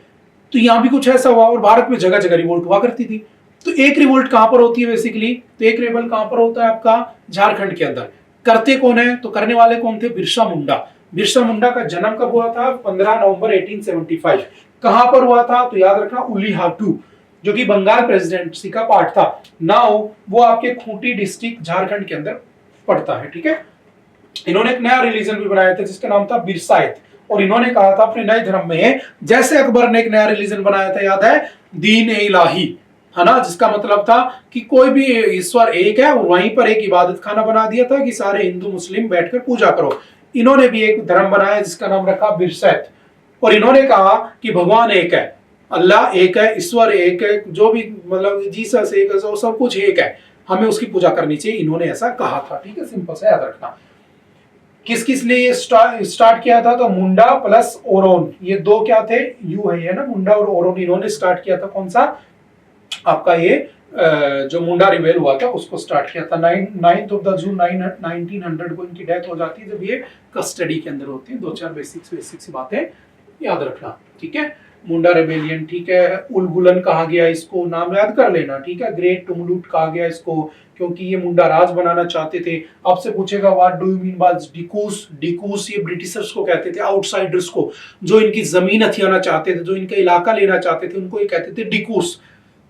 तो यहाँ भी कुछ ऐसा हुआ और भारत में जगह जगह रिवोल्ट हुआ करती थी। तो एक रिवोल्ट कहां पर होती है बेसिकली? तो एक रिवोल्ट कहां पर होता है आपका? झारखंड के अंदर। करते कौन है? तो करने वाले कौन थे? बिरसा मुंडा। बिरसा मुंडा का जन्म कब हुआ था? 15 नवंबर 1875। कहां पर हुआ था? तो याद रखना, उलीहाटू, जो कि बंगाल प्रेसिडेंसी का पार्ट था। नाउ वो आपके खूंटी डिस्ट्रिक्ट झारखंड के अंदर पड़ता है, ठीक है। इन्होंने एक नया रिलीजन भी बनाया था जिसका नाम था बिरसाइत। और इन्होंने कहा था अपने नए धर्म में, जैसे अकबर ने एक नया रिलीजन बनाया था, याद है, दीन ए इलाही, है ना, जिसका मतलब था कि कोई भी ईश्वर एक है, और वहीं पर एक इबादत खाना बना दिया था कि सारे हिंदू मुस्लिम बैठकर पूजा करो। इन्होंने भी एक धर्म बनाया जिसका नाम रखा बिरसैत। और इन्होंने कहा कि भगवान एक है, अल्लाह एक है, ईश्वर एक है, जो भी मतलब जीसस एक है, सब कुछ एक है, हमें उसकी पूजा करनी चाहिए। इन्होंने ऐसा कहा था, ठीक है। सिंपल सा याद रखना। किस किस ने ये स्टार्ट किया था? तो मुंडा प्लस ओरोन, ये दो क्या थे? यू है ना, मुंडा और ओरोन, इन्होंने स्टार्ट किया था। कौन सा? आपका ये जो मुंडा रिवेल हुआ था उसको स्टार्ट किया था। 9 जून 1900 को इनकी डेथ हो जाती है, जब ये कस्टडी के अंदर होती है। दो चार बेसिक बातें याद रखना, ठीक है। मुंडा रेबेलियन, ठीक है। उलगुलन कहा गया इसको, नाम याद कर लेना, ठीक है। ग्रेट टुमलुट कहा गया इसको क्योंकि ये मुंडा राज बनाना चाहते थे। आपसे पूछेगा what do you mean by dikus? Dikus ये ब्रिटिशर्स को कहते थे, आउटसाइडर्स को, जो इनकी जमीन हथियाना चाहते थे, जो इनका इलाका लेना चाहते थे, उनको ये कहते थे डिकूस।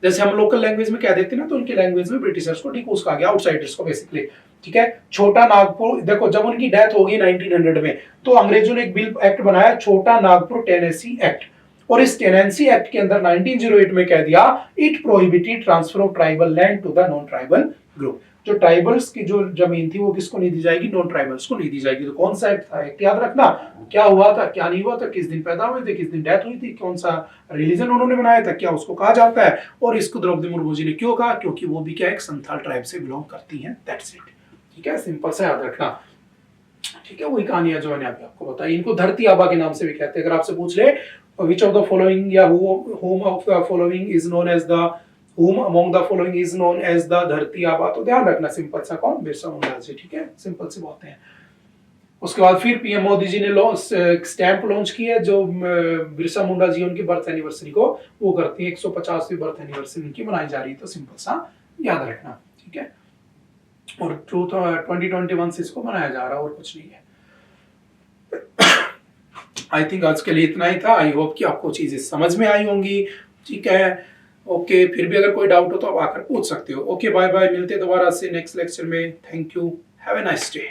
जैसे हम लोकल लैंग्वेज में कह देते ना, तो उनकी लैंग्वेज में ब्रिटिशर्स को डिकूस कहा गया, आउटसाइडर्स को बेसिकली, ठीक है। छोटा नागपुर, देखो जब उनकी डेथ होगी 1900 में, तो अंग्रेजों ने एक बिल एक्ट बनाया, छोटा नागपुर टेनेसी एक्ट। और इस टेनेंसी एक्ट के अंदर 1908 में कह दिया, it prohibited transfer of tribal land to the non tribal group. जो ट्राइबल्स की जो जमीन थी वो किसको नहीं दी जाएगी? नॉन ट्राइबल्स को नहीं दी जाएगी। तो कौन सा एक्ट था? एक्ट याद रखना, क्या हुआ था, क्या नहीं हुआ था, किस दिन पैदा हुए थे, किस दिन डेथ हुई थी, कौन सा रिलीजन उन्होंने बनाया था, क्या उसको कहा जाता है, और इसको द्रौपदी मुर्मू जी ने क्यों कहा? क्योंकि वो भी क्या एक संथाल ट्राइब से बिलोंग करती हैं। दैट्स इट, ठीक है। सिंपल सा याद रखना, ठीक है। वही कहानियां जो मैंने आपको बताई। इनको धरती आबा के नाम से भी कहते हैं। अगर आपसे पूछ ले विच ऑफ द फॉलोइंग या whom of the following is known as the whom among the following is known as the धरती आबा, तो ध्यान रखना सिंपल सा कौन, बिरसा मुंडा जी, ठीक है, सिंपल सी बातें हैं। उसके बाद फिर पीएम मोदी जी ने स्टैंप लॉन्च की है जो बिरसा मुंडा जी उनकी बर्थ एनिवर्सरी को वो करती है, 150वीं बर्थ एनिवर्सरी उनकी मनाई जा रही है, तो सिंपल सा याद रखना, ठीक है। और 2021 से इसको मनाया जा रहा है और कुछ नहीं है। आई थिंक आज के लिए इतना ही था। आई होप कि आपको चीजें समझ में आई होंगी, ठीक है। ओके, फिर भी अगर कोई डाउट हो तो आप आकर पूछ सकते हो। ओके, बाय बाय, मिलते हैं दोबारा से नेक्स्ट लेक्चर में। Thank you, have a nice day.